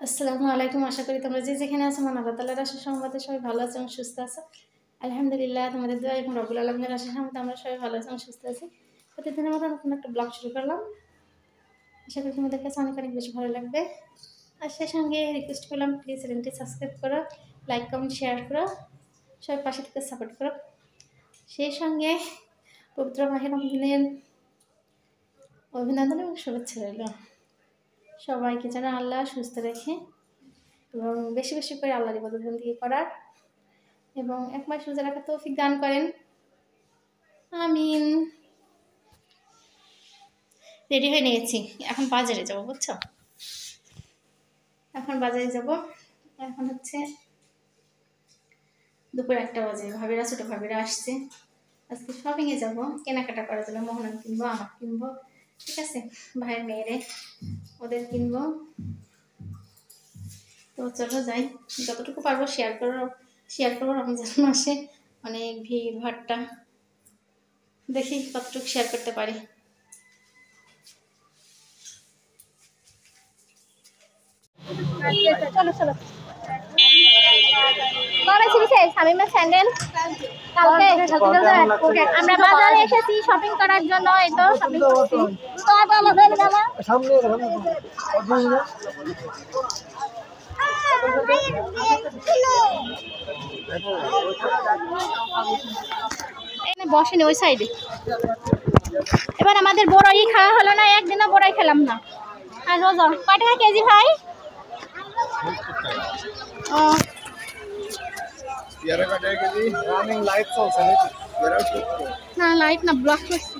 আসসালামু আলাইকুম। আশা করি তোমরা যে যেখানে আছো মহান আল্লাহ তাআলার আশীর্বাদে সহমতে সবাই ভালো আছো এবং সুস্থ আছো। আলহামদুলিল্লাহ, তোমাদের দোয়া এবং রব্বুল আলামিনের আশীর্বাদে আমরা সবাই ভালো আছি এবং সুস্থ আছি। প্রতিদিনের মতো নতুন একটা ব্লগ শুরু করলাম। আশা করি তোমাদের কাছে অনেক অনেক বেশি ভালো লাগবে। আর সেই সঙ্গে রিকোয়েস্ট করলাম, প্লিজ চ্যানেলটি সাবস্ক্রাইব করো, লাইক কমেন্ট শেয়ার করো, সবাই পাশে থেকে সাপোর্ট করো। সেই সঙ্গে পবিত্র মাহে রমজানের অভিনন্দন এবং শুভেচ্ছা রইল। সবাইকে যেন আল্লাহ সুস্থ রেখে এবং বেশি বেশি করে আল্লাহর ইবাদতবন্দি করার এবং এক মাস রোজা রাখার তৌফিক দান করেন, আমিন। রেডি হয়ে নিয়েছি, এখন বাজারে যাব, বুঝছো? এখন বাজারে যাব। এখন হচ্ছে দুপুর 1টা বাজে। ভাবিরা, ছোটো ভাবিরা আসছে আজকে শপিংয়ে যাব, কেনাকাটা করার জন্য। মোহনান কিনবো, আমার কিনবো, ঠিক আছে, ভাইয়ের মেয়েরে ওদের কিনবো। তো চলো যাই, যতটুকু পারবো শেয়ার করবো। রমজান মাসে অনেক ভিড় ভাট্টা, দেখি কতটুকু শেয়ার করতে পারি। চলো চলো, কবে ছিঁড়েছে শামিমার স্যান্ডেল? কালকে আমরা বাজারে এসেছি শপিং করার জন্য। এই তো শপিং করছি। বসেনি ওই সাইডে। এবার আমাদের বড়ই খাওয়া হলো না, একদিনও বড়ই খেলাম না। আর রোজা কয় টাকা কেজি ভাই? ও না, লাইভ না, ব্লক করছি।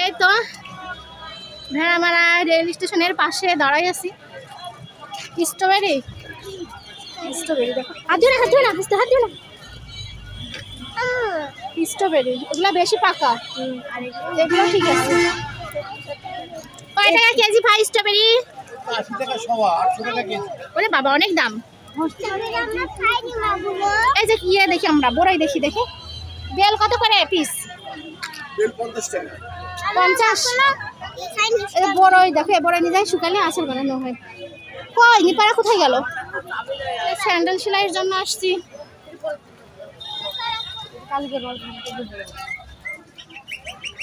এই তো ভেড়ামারা রেল স্টেশনের পাশে দাঁড়াই আছি। স্ট্রবেরি দেখো, হাত দিও না, হাত দিও না। স্ট্রবেরি এগুলো বেশি পাকা, এগুলো ঠিক আছে। কয় টাকা কেজি ভাই স্ট্রবেরি? 80 টাকা সওয়া, 800 টাকা কেজি। ওরে বাবা, অনেক দাম। এই যে কি দেখি আমরা বড়ই দেখি। বেল কত করে পিস? বেল 50 টাকা। 50? এই বড়ই দেখো, বড়ই নিয়ে যাই শুকালে আচার বানানো হয়। কই নিপারা কোথায় গেল? স্যান্ডেল সেলাইয়ের জন্য আসছি।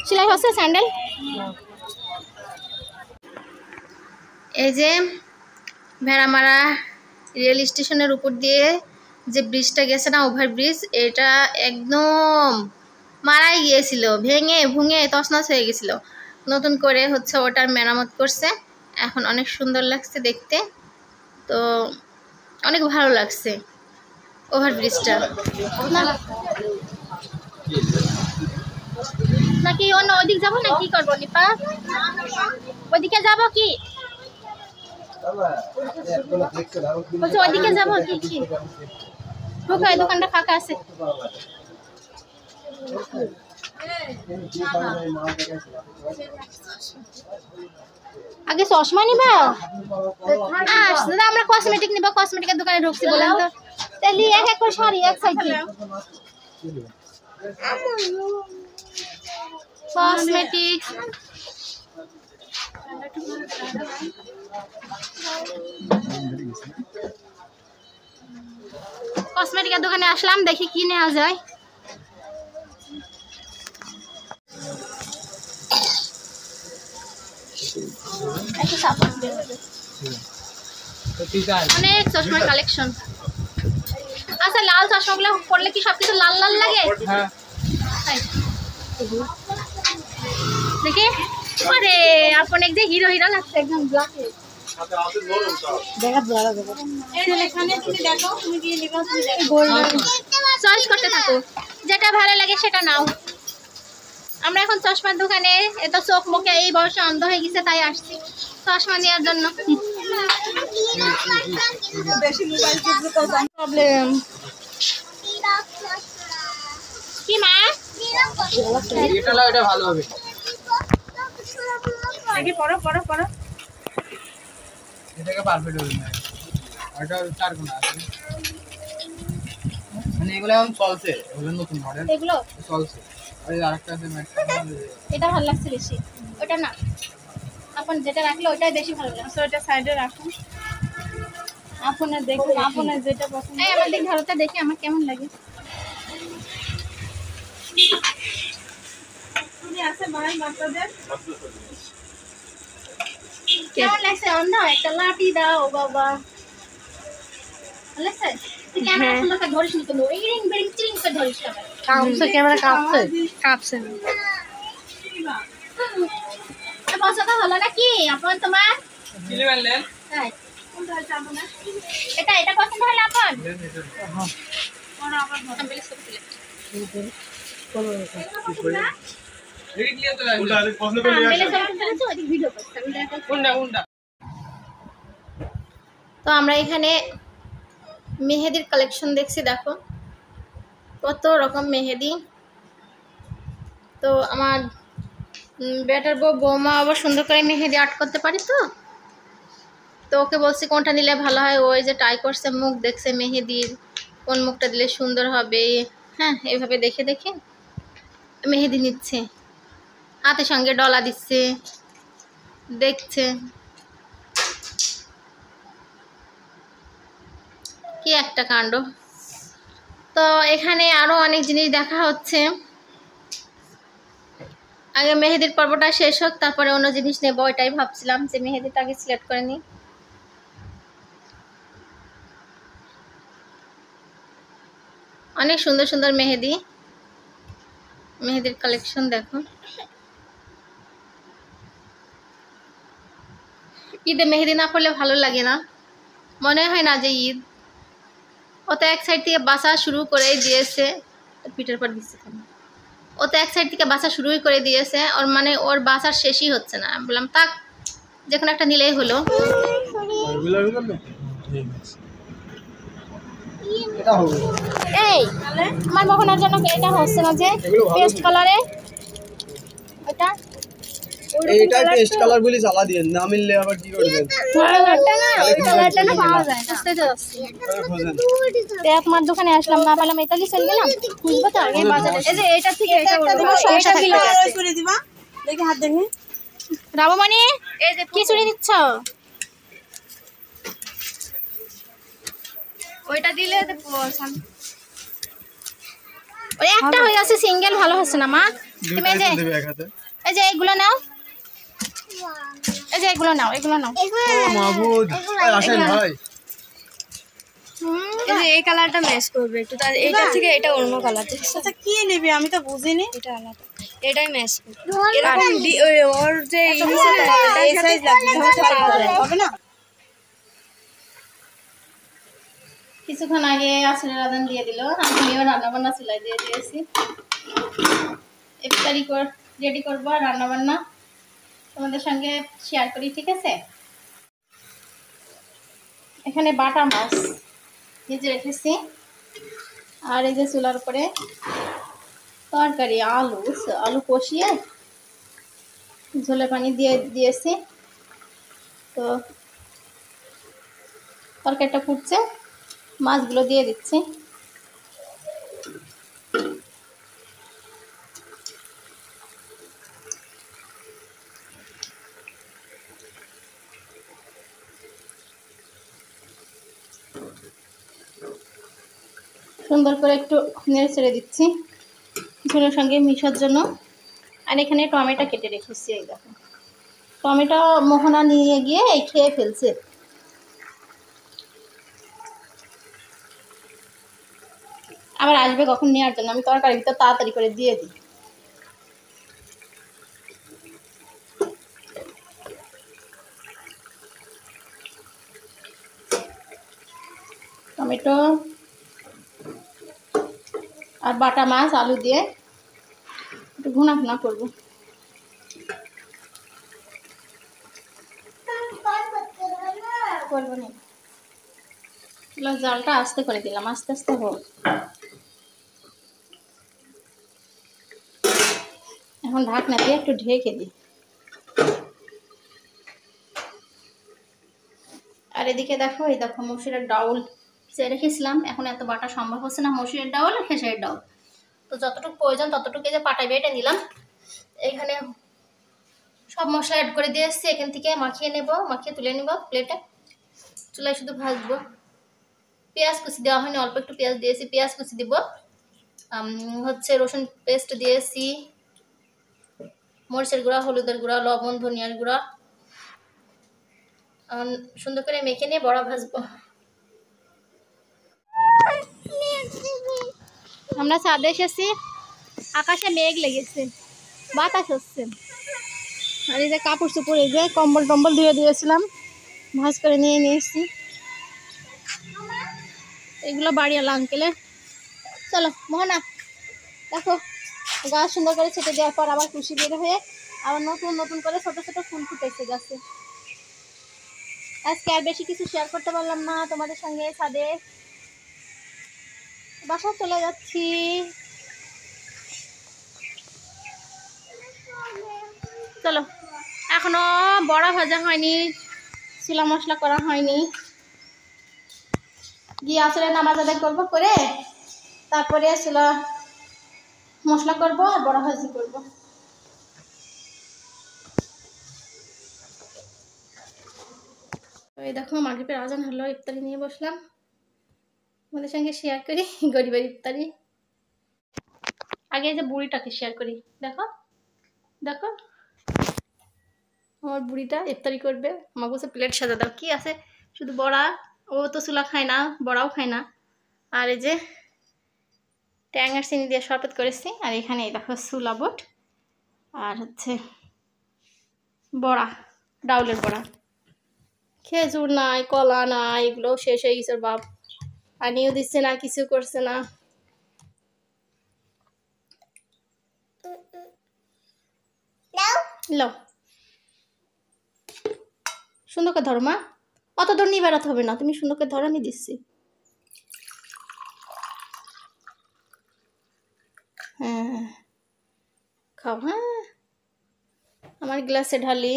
সেলাই হচ্ছে স্যান্ডেল। এই যে ভেড়ামারা রেল স্টেশনের উপর দিয়ে যে ব্রিজটা গেছে না, ওভার ব্রিজ, এটা একদম মারাই গিয়েছিল, ভেঙে ভুঙে তছনছ হয়ে গেছিল। নতুন করে হচ্ছে ওটার মেরামত করছে, এখন অনেক সুন্দর লাগছে দেখতে। তো অনেক ভালো লাগছে ওভার ব্রিজটা। নাকি অন্য ওদিক যাবো না কি করবো নিপা? ওদিকে যাবো কি? বলছি ওদিকে যাবো কি? ঢোকা, দোকানটা ফাঁকা আছে। আগে চশমা নিবা? দাদা আমরা কসমেটিক নিবা, কসমেটিকের দোকানে ঢুকছি বলেন তো। তাহলে এক করে শাড়ি এক সাইড কসমেটিক। কসমেটিকের দোকানে আসলাম, দেখি কি নেওয়া যায়। অনেক চশমার কালেকশন। আচ্ছা, লাল চশমাগুলো পরলে কি সবকিছু লাল লাল লাগে? দেখি, আরে আপন এক যে হিরো লাগছে একদম ব্ল্যাকে। চয়েস করতে থাকো, যেটা ভালো লাগে সেটা নাও। আমরা এখন চশমার দোকানে, এত চোখ মুখে এই বয়সে অন্ধ হয়ে গেছে, তাই আসছি চশমা নেওয়ার জন্য। প্রবলেম কি মা? এটা ভালো হবে। পড়ো। এটাকে পারফেক্ট হবে না, এটা 4 গুণ আছে। মানে এগুলো এখন চলছে, এগুলো নতুন মডেল, এগুলো চলছে। আর আরেকটা আছে ম্যাক্স, এটা ভালো লাগছে বেশি, ওটা না। আপন যেটা রাখলে ওইটাই বেশি ভালো লাগে। তো এটা সাইডে রাখুন, আপনার দেখুন আপনার যেটা পছন্দ। এই আমার দিক ভালোটা দেখি আমার কেমন লাগে। আছে ভাই বাচ্চাদের কেমন লাগছে? অন্য একটা লাঠি দাও বাবা, ভালো লাগছে? তুই ক্যামেরা সুন্দর করে ধরিস নি, তো রিং বিরিং চিরিং করে ধরিস না। কাঁপছে, ক্যামেরা কাঁপছে, কাঁপছে। পছন্দ হলো নাকি আপন তোমার? কিনে মারলেন তাই এটা এটা পছন্দ হলো আপন? তো আমরা এখানে মেহেদির কালেকশন দেখছি, দেখো কত রকম মেহেদি। তো আমার বেটার বৌমা আবার সুন্দর করে মেহেদি আর্ট করতে পারি, তো ওকে বলছি কোনটা নিলে ভালো হয়। ওই যে ট্রাই করছে, মুখ দেখছে মেহেদির, কোন মুখটা দিলে সুন্দর হবে, হ্যাঁ এইভাবে দেখে দেখে মেহেদি নিচ্ছে, হাতের সঙ্গে ডলা দিচ্ছে, দেখছে কি একটা কাণ্ড। তো এখানে আরো অনেক জিনিস দেখা হচ্ছে। আগে মেহেদির পর্বটা শেষ হোক, তারপরে অন্য জিনিস নেবো, ওইটাই ভাবছিলাম যে মেহেদিটা আগে সিলেক্ট করে নিই। অনেক সুন্দর সুন্দর মেহেদি, মেহেদির কালেকশন দেখো। ঈদে মেহেদি না পড়লে ভালো লাগে না, মনে হয় না যে ঈদ। ও তো এক সাইড থেকে বাসা শুরু করে দিয়েছে, পিঠের পর দিচ্ছে, ও তো এক সাইড থেকে বাসা শুরুই করে দিয়েছে, ওর মানে ওর বাসার শেষই হচ্ছে না। আমি বললাম তাক, যে কোনো একটা নিলেই হলো। এই আমার মোহনার জন্য এটা হচ্ছে না যে পেস্ট কালারে, এটা এইটা টেস্ট কালার বলি জ্বালা দিয়েন না, মিললে আবার কি করবেন? কালারটা না পাওয়া যায় না, বুঝতে পারছি। তো আপনার দোকানে আসলাম, না পেলাম, এটা লিখে গেলাম, বুঝবো তো আগে বাজারে। এই যে এটা থেকে এটা সমস্যা করে দিবা, দেখি হাত দেখি। রাবমণি এই যে কি চুরি দিচ্ছ? ওইটা দিলে ওই একটা হয়ে আছে সিঙ্গেল, ভালো হচ্ছে না মা। তুমি এই যে এগুলো নাও, এই যে এগুলো নাও, এগুলো নাও। মাহবুব আসেন ভাই, এই যে এই কালারটা ম্যাচ করবে একটু, তার এইটা থেকে এটা অন্য কালার। আচ্ছা কি নেবে আমি তো বুঝিনি, এটা আলাদা, এটাই ম্যাচ করবে। এরকম ওর যে এই সাইজ লাগবে হবে না। কিছুক্ষণ আগে আসরের আজান দিয়ে দিল, আমিও রান্না বান্না চুলাই দিয়ে দিয়েছি। ইফতারি রেডি করবো, আর রান্না বান্না তোমাদের সঙ্গে শেয়ার করি, ঠিক আছে? এখানে বাটা মাছ ভেজে রেখেছি, আর এই যে চুলার উপরে তরকারি, আলু কষিয়ে ঝোলে পানি দিয়ে দিয়েছি। তো তরকারিটা ফুটছে, মাছগুলো দিয়ে দিচ্ছি। সুন্দর করে একটু নেড়ে ছেড়ে দিচ্ছি ঝোলের সঙ্গে মিশার জন্য। আর এখানে টমেটো কেটে রেখেছি, এই দেখো টমেটো মোহনা নিয়ে গিয়ে খেয়ে ফেলছে। আবার আসবে কখন নেওয়ার জন্য, আমি তরকারির ভিতর তাড়াতাড়ি করে দিয়ে দিই। টমেটো আর বাটা মাছ আলু দিয়ে একটু ভুনা ভুনা করবো। করবো না, জালটা আস্তে করে দিলাম, আস্তে আস্তে হোক। এখন ঢাকনা দিয়ে একটু ঢেকে দিই। আর এদিকে দেখো, এই দেখো মসুরের ডাউল চেয়ে রেখেছিলাম। এখন এত বাটা সম্ভব হচ্ছে না মসুরের ডাউল আর খেসারির ডাউল, তো যতটুকু প্রয়োজন ততটুকু যে পাটায় বেটে নিলাম। এখানে সব মশলা অ্যাড করে দিয়ে এসেছি, এখান থেকে মাখিয়ে নেব, মাখিয়ে তুলে নেব প্লেটে। চুলায় শুধু ভাজবো। পেঁয়াজ কুচি দেওয়া হয়নি, অল্প একটু পেঁয়াজ দিয়েছি, পেঁয়াজ কুচি দিব। হচ্ছে রসুন পেস্ট দিয়েছি, মরিচের গুঁড়া, হলুদের গুঁড়া, লবণ, ধনিয়ার গুঁড়া। সুন্দর করে মেখে নিয়ে বড়া ভাজবো। আমরা ছাদে এসেছি, আকাশে মেঘ লেগেছে, বাতাস হচ্ছে। আর এই যে কাপড় চোপড়, এই যে কম্বল টম্বল ধুয়ে দিয়েছিলাম, ভাজ করে নিয়ে এসেছি। এগুলো বাড়িওয়ালা আঙ্কেলের। চলো মোহনা, দেখো গাছ সুন্দর করে ছেটে দেওয়ার পর আবার কুশি বের হয়ে আবার নতুন নতুন করে ছোট ছোট ফুল ফুটেছে গাছে। আজকে আর বেশি কিছু শেয়ার করতে পারলাম না তোমাদের সঙ্গে। ছাদে বাসা চলে যাচ্ছি। চলো, এখনো বড়া ভাজা হয়নি, চুলা মশলা করা হয়নি। গিয়ে আসলে নামাজ আদায় করবো, করে তারপরে চুলা মশলা করবো আর বড়া ভাজি করবো। এই দেখো মাগরিবের আজান হলো, ইফতারি নিয়ে বসলাম, আমাদের সঙ্গে শেয়ার করি গরিবের ইফতারি। আগে যে বুড়িটাকে শেয়ার করি, দেখো দেখো আমার বুড়িটা ইফতারি করবে। আমার কাছে প্লেট সাজা দাও, কি আছে শুধু বড়া, ও তো চুলা খায় না, বড়াও খায় না। আর এই যে ট্যাং আর চিনি দিয়ে শরবত করেছি। আর এখানে এই দেখো চুলা বুট আর হচ্ছে বড়া, ডাউলের বড়া। খেজুর নাই, কলা নাই, এগুলো শেষ হয়ে গেছে বাপ, পানিও দিচ্ছে না, কিছু করছে না। লো সুন্দর করে ধরো মা, অত দূর নিয়ে বেড়াতে হবে না, তুমি সুন্দর করে ধরো, আমি দিচ্ছি। হ্যাঁ খাও, হ্যাঁ আমার গ্লাসে ঢালি।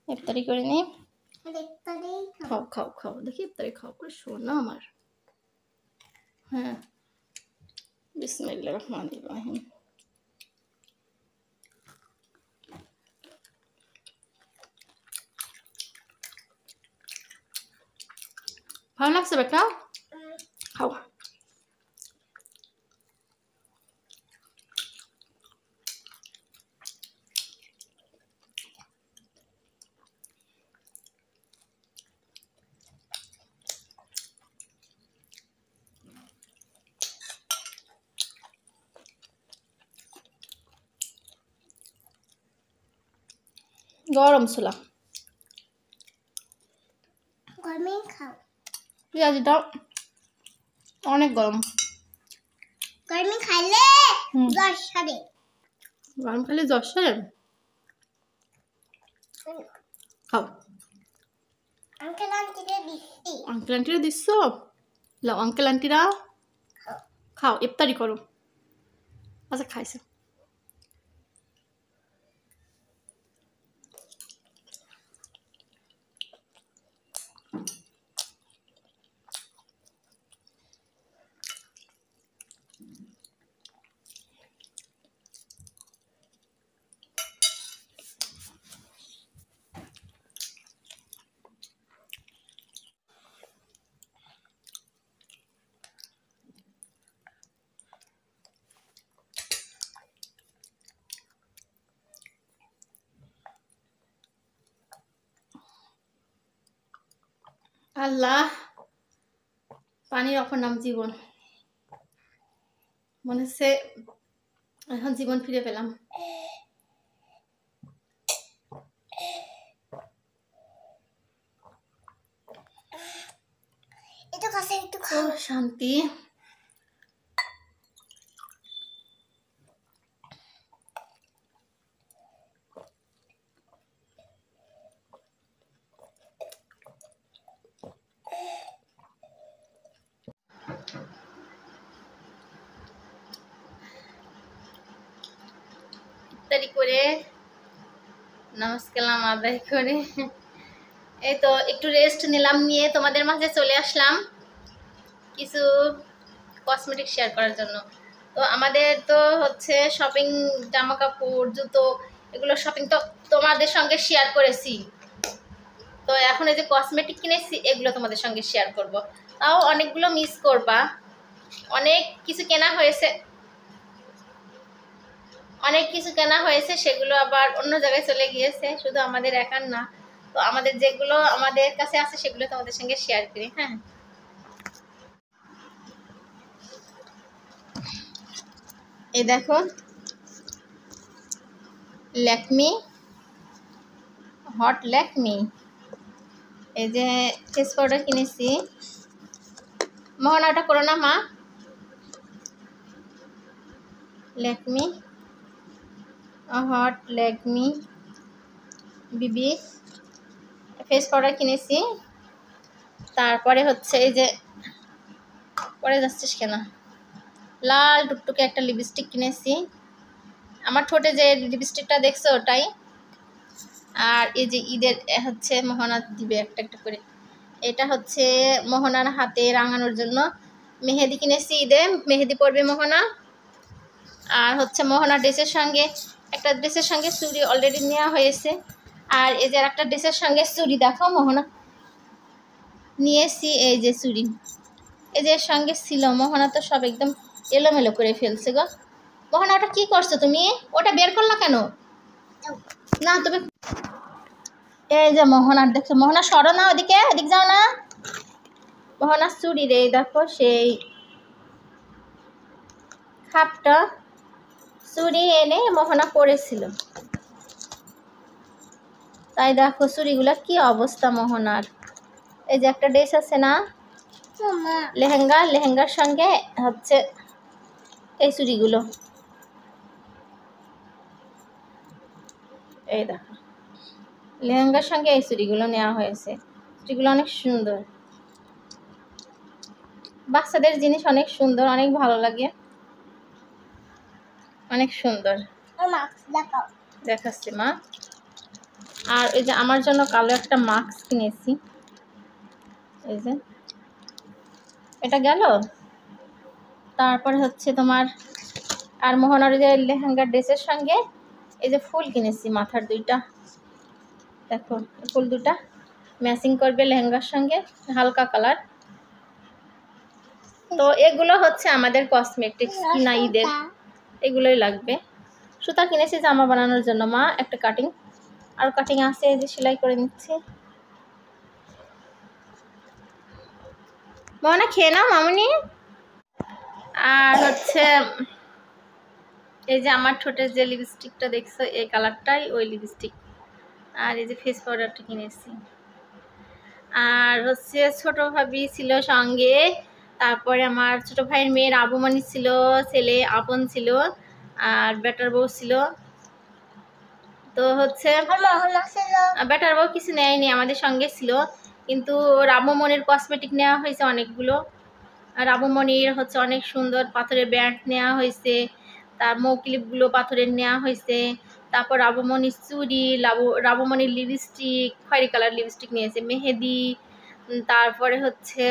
ইফতারি করে নি, খাও খাও খাও, দেখি ইফতারি খাও করে শোনো আমার। হ্যাঁ বিসমিল্লাহির রহমানির রহিম। ভালো লাগছে বেটা, খাও। গরম ছোলা, গরমে খাও, পেঁয়াজটা অনেক গরম, গরমে খাইলে জ্বর সারে, গরম খাইলে জ্বর সারে। খাও, আঙ্কেল আন্টিরা দিচ্ছি, আঙ্কেল আন্টিরা দিচ্ছ, লাও আঙ্কেল আন্টিরা খাও, ইফতারি করো। আচ্ছা খাইছে। আল্লাহ, পানির অপর নাম জীবন, মনে হচ্ছে এখন জীবন ফিরে পেলাম। শান্তি। ইফতারি করে নামাজ কালাম আদায় করে এই তো একটু রেস্ট নিলাম, নিয়ে তোমাদের মাঝে চলে আসলাম কিছু কসমেটিক শেয়ার করার জন্য। তো আমাদের তো হচ্ছে শপিং, জামা কাপড়, জুতো, এগুলো শপিং তো তোমাদের সঙ্গে শেয়ার করেছি। তো এখন এই যে কসমেটিক কিনেছি, এগুলো তোমাদের সঙ্গে শেয়ার করব। তাও অনেকগুলো মিস করবা, অনেক কিছু কেনা হয়েছে, সেগুলো আবার অন্য জায়গায় চলে গিয়েছে, শুধু আমাদের একার না। তো আমাদের যেগুলো আমাদের কাছে আছে সেগুলো তোমাদের সঙ্গে শেয়ার করি। হ্যাঁ, এই দেখো ল্যাকমি হট ল্যাকমি, এই যে ফেস পাউডার কিনেছি। মোহনা ওটা করো না মা। ল্যাকমি হট ল্যাকমি বিবি ফেস পাউডার কিনেছি। তারপরে হচ্ছে এই যে, পরে যাচ্ছিস কেন, লাল টুকটুকে একটা লিপস্টিক কিনেছি। আমার ঠোঁটে যে লিপস্টিকটা দেখছো ওটাই। আর এই যে ঈদের হচ্ছে মোহনা দিবে একটা একটা করে, এটা হচ্ছে মোহনার হাতে রাঙানোর জন্য মেহেদি কিনেছি। ঈদে মেহেদি পরবে মোহনা। আর হচ্ছে মোহনা ড্রেসের সঙ্গে, একটা ড্রেসের সঙ্গে চুড়ি অলরেডি নেওয়া হয়েছে। আর এই যে একটা ড্রেসের সঙ্গে চুড়ি দেখো মোহনা নিয়েছি। এই যে চুড়ি, এই যে সঙ্গে ছিল। মোহনা তো সব একদম এলোমেলো করে ফেলছে গো। মোহনা ওটা কি করছো তুমি? ওটা বের করলা কেন? না তুমি, এই যে মোহনার দেখছো, মোহনা সরো না, ওদিকে ওদিক যাও না। মোহনার চুড়ি রে, দেখো সেই খাপটা চুড়ি এনে মোহনা পরেছিল, তাই দেখো চুড়িগুলা কি অবস্থা মোহনার। এই যে একটা ড্রেস আছে না, লেহেঙ্গা, লেহেঙ্গার সঙ্গে হচ্ছে এই চুড়িগুলো। এই দেখো লেহেঙ্গার সঙ্গে এই চুড়িগুলো নেওয়া হয়েছে। চুড়িগুলো অনেক সুন্দর, বাচ্চাদের জিনিস অনেক সুন্দর, অনেক ভালো লাগে, অনেক সুন্দর। দেখাচ্ছি মা। আর এই যে আমার জন্য কালো একটা মাস্ক কিনেছি, এই যে এটা গেল। তারপরে হচ্ছে তোমার আর মোহনার যে লেহেঙ্গার ড্রেসের সঙ্গে এই যে ফুল কিনেছি মাথার দুইটা, দেখো ফুল দুটা ম্যাচিং করবে লেহেঙ্গার সঙ্গে, হালকা কালার। তো এগুলো হচ্ছে আমাদের কসমেটিক্স কিনা ঈদের, এগুলোই লাগবে। সুতা কিনেছি জামা বানানোর জন্য মা, একটা কাটিং, আর কাটিং আছে এই যে সেলাই করে নিচ্ছি। মোহনা খেয়ে নাও মামুনি। আর হচ্ছে এই যে আমার ঠোঁটের যে লিপস্টিকটা দেখছো, এই কালারটাই ওই লিপস্টিক। আর এই যে ফেস পাউডারটা কিনেছি। আর হচ্ছে ছোট ভাবি ছিল সঙ্গে, তারপরে আমার ছোট ভাইয়ের মেয়ের আবুমণি ছিল, ছেলে আপন ছিল, আর বেটার বউ ছিল। তো হচ্ছে বেটার বউ কিছু নেয়নি, আমাদের সঙ্গে ছিল, কিন্তু রাবুমণির কসমেটিক নেওয়া হয়েছে অনেকগুলো। রাবুমণির হচ্ছে অনেক সুন্দর পাথরের ব্যান্ড নেওয়া হয়েছে, তার মৌক্লিপগুলো পাথরের নেওয়া হয়েছে। তারপর রাবুমণির চুড়ি, রাবুমণির লিপস্টিক, খয়েরি কালার লিপস্টিক নিয়েছে, মেহেদি। তারপরে হচ্ছে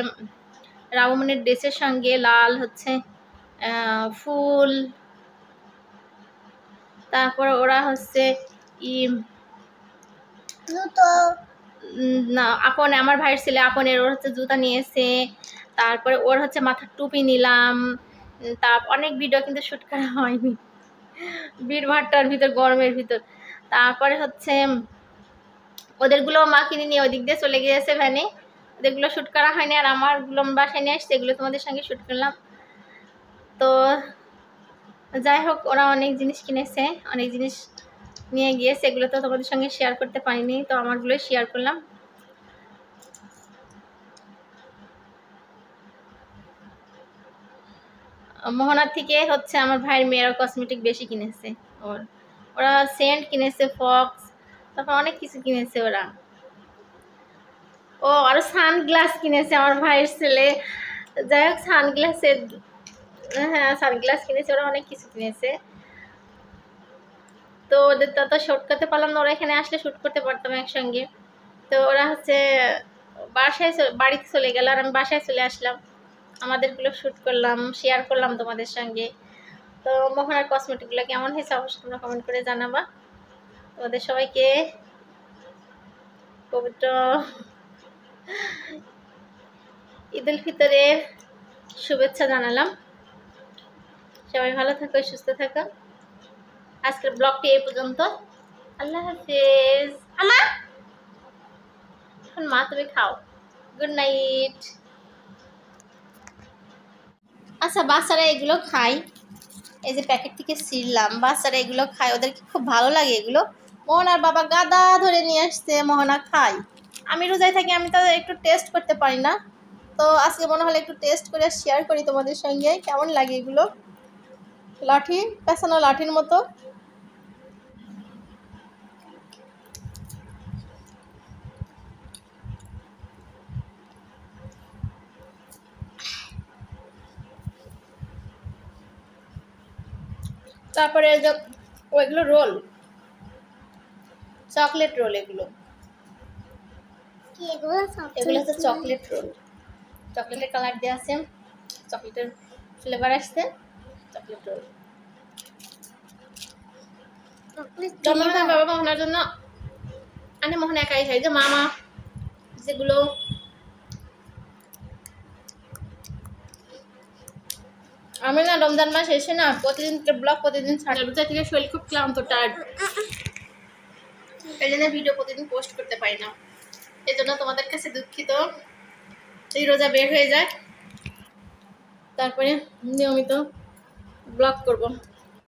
রাবুমণির ড্রেসের সঙ্গে লাল হচ্ছে ফুল। তারপর ওরা হচ্ছে না আপন, আমার ভাইয়ের ছেলে আপনের, ওর হচ্ছে জুতা নিয়েছে। তারপরে ওর হচ্ছে মাথার টুপি নিলাম। তার অনেক ভিডিও কিন্তু শ্যুট করা হয়নি, ভিড় ভাট্টার ভিতর, গরমের ভিতর। তারপরে হচ্ছে ওদেরগুলো মা কিনে নিয়ে ওই দিক দিয়ে চলে গিয়েছে ভ্যানে, ওদেরগুলো শ্যুট করা হয়নি। আর আমারগুলো বাসায় নিয়ে আসছে, এগুলো তোমাদের সঙ্গে শ্যুট করলাম। তো যাই হোক, ওরা অনেক জিনিস কিনেছে, অনেক জিনিস নিয়ে গিয়েছে, এগুলো তো তোমাদের সঙ্গে শেয়ার করতে পারিনি, তো আমারগুলোই শেয়ার করলাম। মোহনার থেকে হচ্ছে আমার ভাইয়ের মেয়েরা কসমেটিক বেশি কিনেছে। ওরা সেন্ট কিনেছে, ফক্স, তারপর অনেক কিছু কিনেছে ওরা। ও আরো সানগ্লাস কিনেছে আমার ভাইয়ের ছেলে। যাই হোক সানগ্লাসের, হ্যাঁ সানগ্লাস কিনেছে, ওরা অনেক কিছু কিনেছে। তো ওদের তো শ্যুট করতে পারলাম না, ওরা এখানে আসলে শ্যুট করতে পারতাম একসঙ্গে। তো ওরা হচ্ছে বাড়িতে চলে গেল, আর আমি বাসায় চলে আসলাম। আমাদেরগুলো শ্যুট করলাম, শেয়ার করলাম তোমাদের সঙ্গে। তো মোহনার কসমেটিকগুলো কেমন হয়েছে অবশ্যই তোমরা কমেন্ট করে জানাবা। তোমাদের সবাইকে পবিত্র ঈদ উল ফিতরের শুভেচ্ছা জানালাম। সবাই ভালো থাকো, সুস্থ থাকো। আজকের ব্লগটি এই পর্যন্ত। আল্লাহ হাফেজ। এখন মা তুমি খাও। Good night. আচ্ছা, বাচ্চারা এগুলো খায়, এই যে প্যাকেট থেকে ছিঁড়লাম, বাচ্চারা এগুলো খায়, ওদেরকে খুব ভালো লাগে এগুলো। মোহনার বাবা গাদা ধরে নিয়ে আসছে, মোহনা খায়। আমি রোজায় থাকি, আমি তো একটু টেস্ট করতে পারি না। তো আজকে মনে হলে একটু টেস্ট করে শেয়ার করি তোমাদের সঙ্গে কেমন লাগে এগুলো। লাঠি, পেছানো লাঠির মতো। তারপরে ওইগুলো রোল, চকলেট রোল। এগুলো হচ্ছে চকলেট রোল। চকলেটের কালার দেওয়া আছে, চকলেটের ফ্লেভার আসছে, চকলেট রোল। বাবা মোহনার জন্য আনে, মোহন একাই খাই। যে মামা যেগুলো আমি না রমজান মাস এসে না প্রতিদিন ব্লগ প্রতিদিন ছাড়ি, রোজা থেকে শরীর খুব ক্লান্ত, টায়ার্ড, এই জন্য ভিডিও প্রতিদিন পোস্ট করতে পারি না। এই জন্য তোমাদের কাছে দুঃখিত। এই রোজা বের হয়ে যায়, তারপরে নিয়মিত ব্লগ করব।